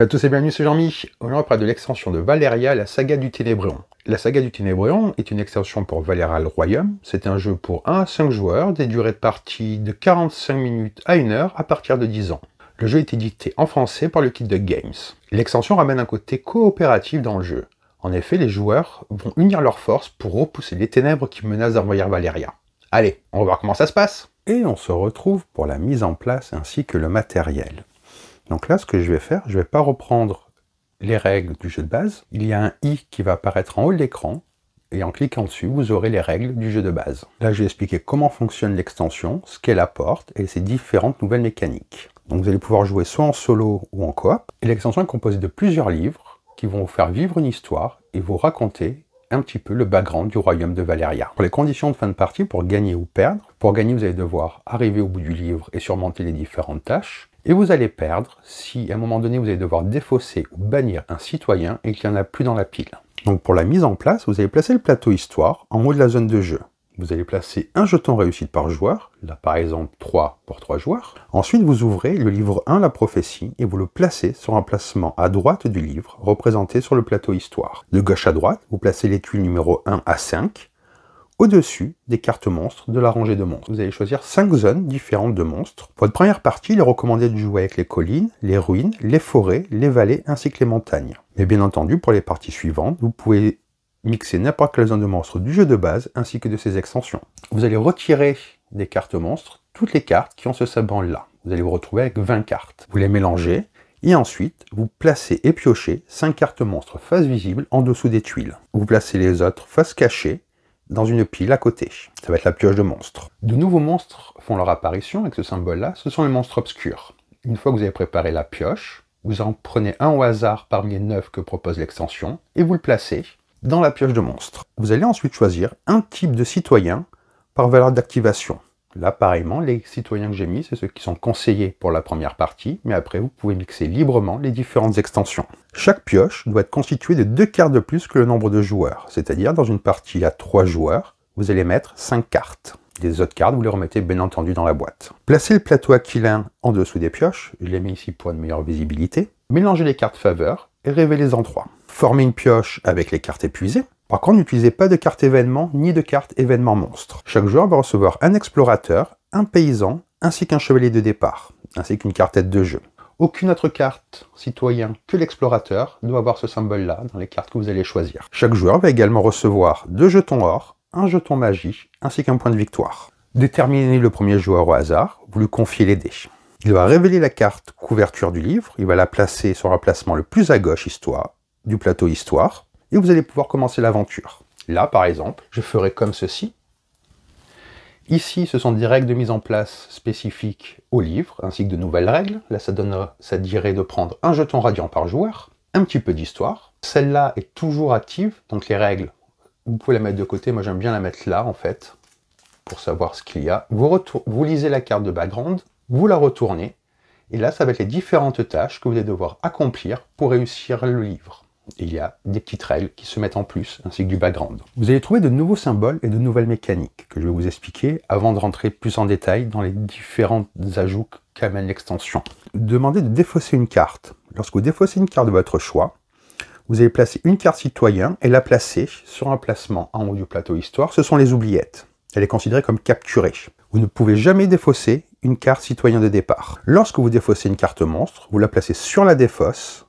Salut à tous et bienvenue, c'est Jean-Mi. Aujourd'hui on parle de l'extension de Valeria, la saga du Ténébrion. La saga du Ténébrion est une extension pour Valeria le Royaume. C'est un jeu pour 1 à 5 joueurs, des durées de partie de 45 minutes à 1 heure à partir de 10 ans. Le jeu est édité en français par le Kit Dog Games. L'extension ramène un côté coopératif dans le jeu. En effet, les joueurs vont unir leurs forces pour repousser les ténèbres qui menacent d'envahir Valeria. Allez, on va voir comment ça se passe. Et on se retrouve pour la mise en place ainsi que le matériel. Donc là, ce que je vais faire, je ne vais pas reprendre les règles du jeu de base. Il y a un i qui va apparaître en haut de l'écran, et en cliquant dessus, vous aurez les règles du jeu de base. Là, je vais expliquer comment fonctionne l'extension, ce qu'elle apporte, et ses différentes nouvelles mécaniques. Donc vous allez pouvoir jouer soit en solo ou en coop, et l'extension est composée de plusieurs livres qui vont vous faire vivre une histoire et vous raconter un petit peu le background du royaume de Valeria. Pour les conditions de fin de partie, pour gagner ou perdre, pour gagner, vous allez devoir arriver au bout du livre et surmonter les différentes tâches. Et vous allez perdre si, à un moment donné, vous allez devoir défausser ou bannir un citoyen et qu'il n'y en a plus dans la pile. Donc pour la mise en place, vous allez placer le plateau histoire en haut de la zone de jeu. Vous allez placer un jeton réussite par joueur, là par exemple 3 pour 3 joueurs. Ensuite, vous ouvrez le livre 1, la prophétie, et vous le placez sur un placement à droite du livre, représenté sur le plateau histoire. De gauche à droite, vous placez les tuiles numéro 1 à 5, au-dessus des cartes monstres de la rangée de monstres. Vous allez choisir 5 zones différentes de monstres. Pour votre première partie, il est recommandé de jouer avec les collines, les ruines, les forêts, les vallées ainsi que les montagnes. Mais bien entendu, pour les parties suivantes, vous pouvez mixer n'importe quelle zone de monstres du jeu de base ainsi que de ses extensions. Vous allez retirer des cartes monstres toutes les cartes qui ont ce symbole-là. Vous allez vous retrouver avec 20 cartes. Vous les mélangez et ensuite, vous placez et piochez 5 cartes monstres face visible en dessous des tuiles. Vous placez les autres face cachée dans une pile à côté. Ça va être la pioche de monstres. De nouveaux monstres font leur apparition avec ce symbole-là, ce sont les monstres obscurs. Une fois que vous avez préparé la pioche, vous en prenez un au hasard parmi les 9 que propose l'extension, et vous le placez dans la pioche de monstres. Vous allez ensuite choisir un type de citoyen par valeur d'activation. Là, pareillement, les citoyens que j'ai mis, c'est ceux qui sont conseillés pour la première partie, mais après, vous pouvez mixer librement les différentes extensions. Chaque pioche doit être constituée de 2 cartes de plus que le nombre de joueurs, c'est-à-dire dans une partie à 3 joueurs, vous allez mettre 5 cartes. Les autres cartes, vous les remettez bien entendu dans la boîte. Placez le plateau aquilin en dessous des pioches, je l'ai mis ici pour une meilleure visibilité. Mélangez les cartes faveurs et révélez-en 3. Formez une pioche avec les cartes épuisées. Par contre, n'utilisez pas de carte événement ni de carte événement monstre. Chaque joueur va recevoir un explorateur, un paysan, ainsi qu'un chevalier de départ, ainsi qu'une carte aide de jeu. Aucune autre carte citoyen que l'explorateur doit avoir ce symbole-là dans les cartes que vous allez choisir. Chaque joueur va également recevoir 2 jetons or, un jeton magie, ainsi qu'un point de victoire. Déterminez le premier joueur au hasard, vous lui confiez les dés. Il va révéler la carte couverture du livre, il va la placer sur un placement le plus à gauche histoire, du plateau histoire, et vous allez pouvoir commencer l'aventure. Là, par exemple, je ferai comme ceci. Ici, ce sont des règles de mise en place spécifiques au livre, ainsi que de nouvelles règles. Là, ça dirait de prendre un jeton radiant par joueur, un petit peu d'histoire. Celle-là est toujours active, donc les règles, vous pouvez la mettre de côté. Moi, j'aime bien la mettre là, en fait, pour savoir ce qu'il y a. Vous lisez la carte de background, vous la retournez, et là, ça va être les différentes tâches que vous allez devoir accomplir pour réussir le livre. Et il y a des petites règles qui se mettent en plus, ainsi que du background. Vous allez trouver de nouveaux symboles et de nouvelles mécaniques que je vais vous expliquer avant de rentrer plus en détail dans les différents ajouts qu'amène l'extension. Demandez de défausser une carte. Lorsque vous défaussez une carte de votre choix, vous allez placer une carte citoyen et la placer sur un placement en haut du plateau histoire. Ce sont les oubliettes. Elle est considérée comme capturée. Vous ne pouvez jamais défausser une carte citoyen de départ. Lorsque vous défaussez une carte monstre, vous la placez sur la défausse,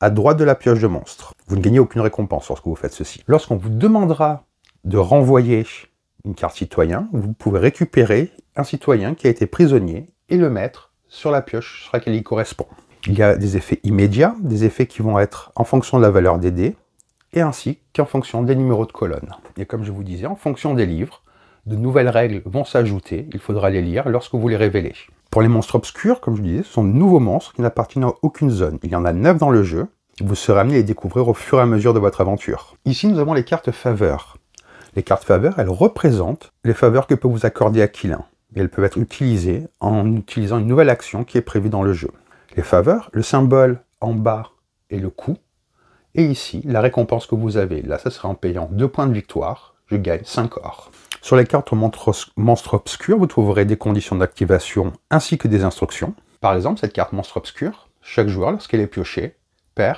à droite de la pioche de monstre. Vous ne gagnez aucune récompense lorsque vous faites ceci. Lorsqu'on vous demandera de renvoyer une carte citoyen, vous pouvez récupérer un citoyen qui a été prisonnier et le mettre sur la pioche sur laquelle il correspond. Il y a des effets immédiats, des effets qui vont être en fonction de la valeur des dés, et ainsi qu'en fonction des numéros de colonne. Et comme je vous disais, en fonction des livres, de nouvelles règles vont s'ajouter, il faudra les lire lorsque vous les révélez. Pour les monstres obscurs, comme je disais, ce sont de nouveaux monstres qui n'appartiennent à aucune zone. Il y en a 9 dans le jeu, vous serez amené à les découvrir au fur et à mesure de votre aventure. Ici, nous avons les cartes faveurs. Les cartes faveurs, elles représentent les faveurs que peut vous accorder Aquilin. Et elles peuvent être utilisées en utilisant une nouvelle action qui est prévue dans le jeu. Les faveurs, le symbole en bas est le coup, et ici, la récompense que vous avez. Là, ça sera en payant 2 points de victoire, je gagne 5 or. Sur les cartes monstres obscurs, vous trouverez des conditions d'activation ainsi que des instructions. Par exemple, cette carte monstre obscur, chaque joueur, lorsqu'elle est piochée, perd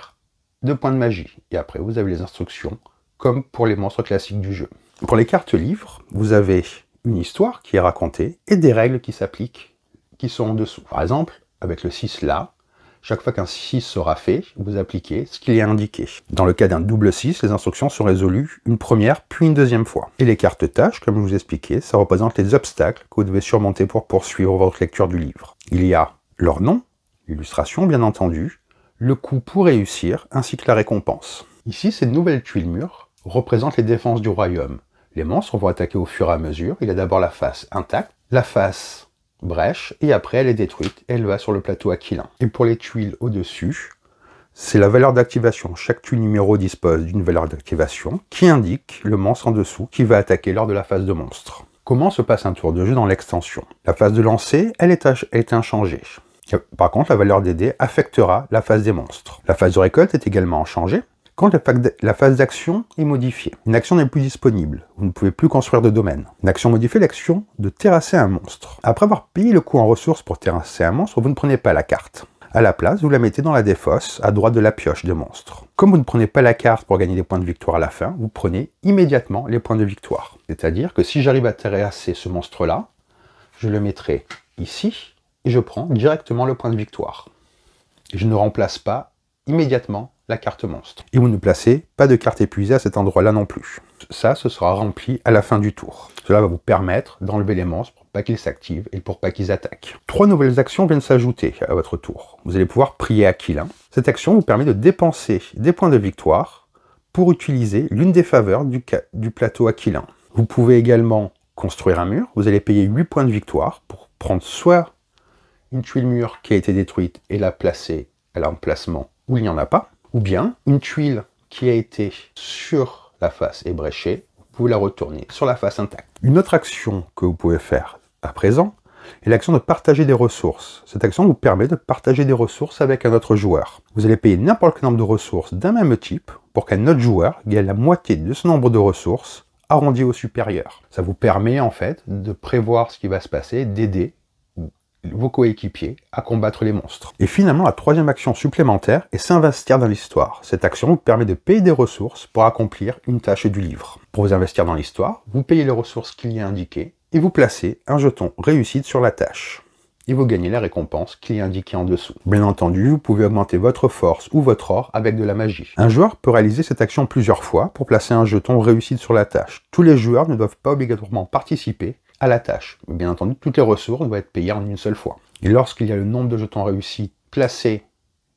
2 points de magie. Et après, vous avez les instructions, comme pour les monstres classiques du jeu. Pour les cartes livres, vous avez une histoire qui est racontée et des règles qui s'appliquent, qui sont en dessous. Par exemple, avec le 6 là, chaque fois qu'un 6 sera fait, vous appliquez ce qu'il y a indiqué. Dans le cas d'un double 6, les instructions sont résolues une première puis une deuxième fois. Et les cartes tâches, comme je vous expliquais, ça représente les obstacles que vous devez surmonter pour poursuivre votre lecture du livre. Il y a leur nom, l'illustration bien entendu, le coup pour réussir, ainsi que la récompense. Ici, ces nouvelles tuiles mûres représentent les défenses du royaume. Les monstres vont attaquer au fur et à mesure. Il y a d'abord la face intacte, la face brèche, et après elle est détruite, et elle va sur le plateau aquilin. Et pour les tuiles au-dessus, c'est la valeur d'activation. Chaque tuile numéro dispose d'une valeur d'activation qui indique le monstre en dessous qui va attaquer lors de la phase de monstre. Comment se passe un tour de jeu dans l'extension? La phase de lancer, elle est inchangée. Par contre, la valeur des dés affectera la phase des monstres. La phase de récolte est également inchangée. Quand la phase d'action est modifiée, une action n'est plus disponible. Vous ne pouvez plus construire de domaine. Une action modifiée, l'action de terrasser un monstre. Après avoir payé le coût en ressources pour terrasser un monstre, vous ne prenez pas la carte. À la place, vous la mettez dans la défausse, à droite de la pioche de monstre. Comme vous ne prenez pas la carte pour gagner des points de victoire à la fin, vous prenez immédiatement les points de victoire. C'est-à-dire que si j'arrive à terrasser ce monstre-là, je le mettrai ici, et je prends directement le point de victoire. Et je ne remplace pas immédiatement la carte monstre. Et vous ne placez pas de carte épuisée à cet endroit-là non plus. Ça, ce sera rempli à la fin du tour. Cela va vous permettre d'enlever les monstres pour pas qu'ils s'activent et pour pas qu'ils attaquent. 3 nouvelles actions viennent s'ajouter à votre tour. Vous allez pouvoir prier Aquilin. Cette action vous permet de dépenser des points de victoire pour utiliser l'une des faveurs du plateau Aquilin. Vous pouvez également construire un mur. Vous allez payer 8 points de victoire pour prendre soit une tuile mûre qui a été détruite et la placer à l'emplacement où il n'y en a pas, ou bien une tuile qui a été sur la face ébréchée, vous pouvez la retourner sur la face intacte. Une autre action que vous pouvez faire à présent est l'action de partager des ressources. Cette action vous permet de partager des ressources avec un autre joueur. Vous allez payer n'importe quel nombre de ressources d'un même type pour qu'un autre joueur gagne la moitié de ce nombre de ressources arrondi au supérieur. Ça vous permet en fait de prévoir ce qui va se passer, d'aider vos coéquipiers à combattre les monstres. Et finalement, la troisième action supplémentaire est s'investir dans l'histoire. Cette action vous permet de payer des ressources pour accomplir une tâche du livre. Pour vous investir dans l'histoire, vous payez les ressources qu'il y a indiquées et vous placez un jeton réussite sur la tâche. Et vous gagnez la récompense qui est indiquée en dessous. Bien entendu, vous pouvez augmenter votre force ou votre or avec de la magie. Un joueur peut réaliser cette action plusieurs fois pour placer un jeton réussite sur la tâche. Tous les joueurs ne doivent pas obligatoirement participer à la tâche. Bien entendu, toutes les ressources doivent être payées en une seule fois. Et lorsqu'il y a le nombre de jetons réussis placés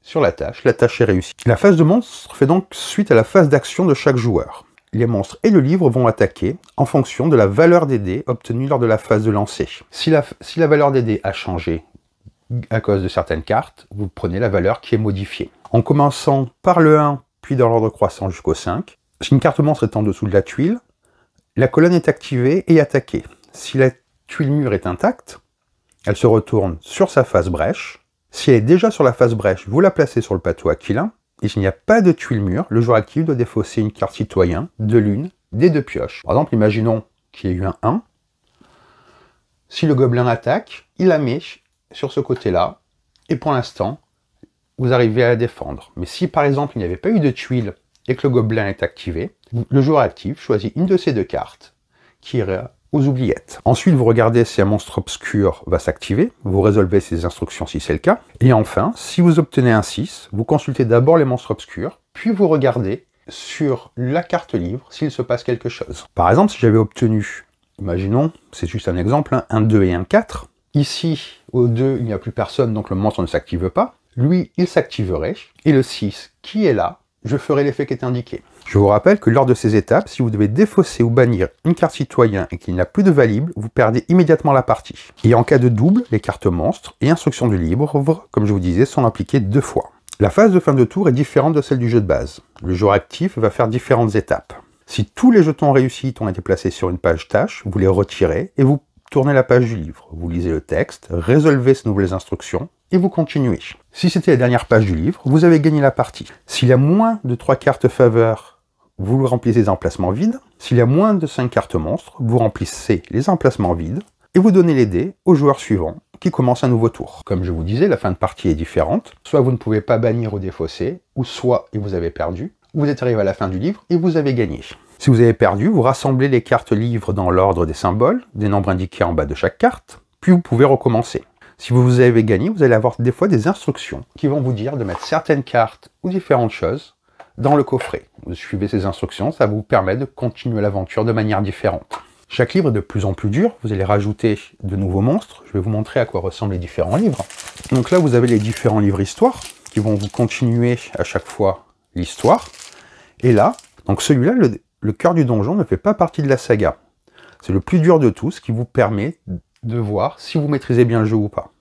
sur la tâche est réussie. La phase de monstre fait donc suite à la phase d'action de chaque joueur. Les monstres et le livre vont attaquer en fonction de la valeur des dés obtenue lors de la phase de lancer. Si la valeur des dés a changé à cause de certaines cartes, vous prenez la valeur qui est modifiée. En commençant par le 1, puis dans l'ordre croissant jusqu'au 5, si une carte monstre est en dessous de la tuile, la colonne est activée et attaquée. Si la tuile mûre est intacte, elle se retourne sur sa face brèche. Si elle est déjà sur la face brèche, vous la placez sur le plateau Aquilin. Et s'il n'y a pas de tuile mûre, le joueur actif doit défausser une carte citoyen de l'une des 2 pioches. Par exemple, imaginons qu'il y ait eu un 1. Si le gobelin attaque, il la met sur ce côté-là. Et pour l'instant, vous arrivez à la défendre. Mais si par exemple, il n'y avait pas eu de tuile et que le gobelin est activé, le joueur actif choisit une de ces 2 cartes qui ira aux oubliettes. Ensuite, vous regardez si un monstre obscur va s'activer, vous résolvez ces instructions si c'est le cas, et enfin, si vous obtenez un 6, vous consultez d'abord les monstres obscurs, puis vous regardez sur la carte livre s'il se passe quelque chose. Par exemple, si j'avais obtenu, imaginons, c'est juste un exemple, un 2 et un 4, ici, au 2, il n'y a plus personne, donc le monstre ne s'active pas, lui, il s'activerait, et le 6 qui est là, je ferai l'effet qui est indiqué. Je vous rappelle que lors de ces étapes, si vous devez défausser ou bannir une carte citoyen et qu'il n'y a plus de valide, vous perdez immédiatement la partie. Et en cas de double, les cartes monstres et instructions du livre, comme je vous disais, sont appliquées 2 fois. La phase de fin de tour est différente de celle du jeu de base. Le joueur actif va faire différentes étapes. Si tous les jetons réussis ont été placés sur une page tâche, vous les retirez et vous tournez la page du livre. Vous lisez le texte, résolvez ces nouvelles instructions et vous continuez. Si c'était la dernière page du livre, vous avez gagné la partie. S'il y a moins de 3 cartes faveur, vous remplissez les emplacements vides. S'il y a moins de 5 cartes monstres, vous remplissez les emplacements vides et vous donnez les dés au joueur suivant qui commence un nouveau tour. Comme je vous disais, la fin de partie est différente. Soit vous ne pouvez pas bannir ou défausser, ou soit et vous avez perdu, ou vous êtes arrivé à la fin du livre et vous avez gagné. Si vous avez perdu, vous rassemblez les cartes livres dans l'ordre des symboles, des nombres indiqués en bas de chaque carte, puis vous pouvez recommencer. Si vous avez gagné, vous allez avoir des fois des instructions qui vont vous dire de mettre certaines cartes ou différentes choses dans le coffret. Vous suivez ces instructions, ça vous permet de continuer l'aventure de manière différente. Chaque livre est de plus en plus dur, vous allez rajouter de nouveaux monstres. Je vais vous montrer à quoi ressemblent les différents livres. Donc là, vous avez les différents livres histoire qui vont vous continuer à chaque fois l'histoire. Et là, donc celui-là, le cœur du donjon ne fait pas partie de la saga. C'est le plus dur de tous qui vous permet de voir si vous maîtrisez bien le jeu ou pas.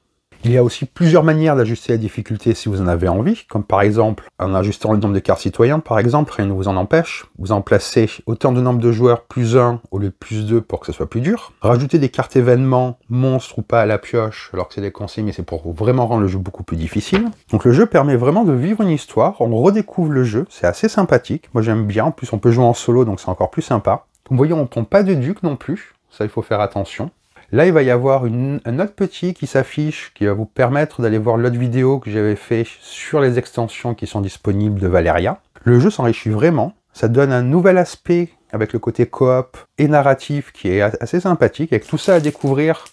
Il y a aussi plusieurs manières d'ajuster la difficulté si vous en avez envie, comme par exemple en ajustant le nombre de cartes citoyennes, par exemple, rien ne vous en empêche. Vous en placez autant de nombre de joueurs plus 1 au lieu de plus 2 pour que ce soit plus dur. Rajouter des cartes événements, monstres ou pas à la pioche, alors que c'est des conseils, mais c'est pour vraiment rendre le jeu beaucoup plus difficile. Donc le jeu permet vraiment de vivre une histoire, on redécouvre le jeu, c'est assez sympathique. Moi j'aime bien, en plus on peut jouer en solo, donc c'est encore plus sympa. Vous voyez, on ne prend pas de duc non plus, ça il faut faire attention. Là, il va y avoir un autre petit qui s'affiche, qui va vous permettre d'aller voir l'autre vidéo que j'avais fait sur les extensions qui sont disponibles de Valeria. Le jeu s'enrichit vraiment, ça donne un nouvel aspect avec le côté coop et narratif qui est assez sympathique. Avec tout ça à découvrir,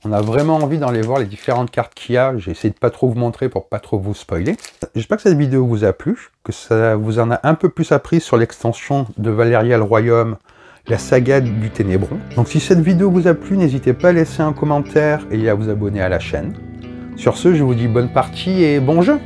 on a vraiment envie d'aller voir les différentes cartes qu'il y a. J'ai essayé de pas trop vous montrer pour pas trop vous spoiler. J'espère que cette vidéo vous a plu, que ça vous en a un peu plus appris sur l'extension de Valeria le Royaume, la saga du Ténébron. Donc si cette vidéo vous a plu, n'hésitez pas à laisser un commentaire et à vous abonner à la chaîne. Sur ce, je vous dis bonne partie et bon jeu!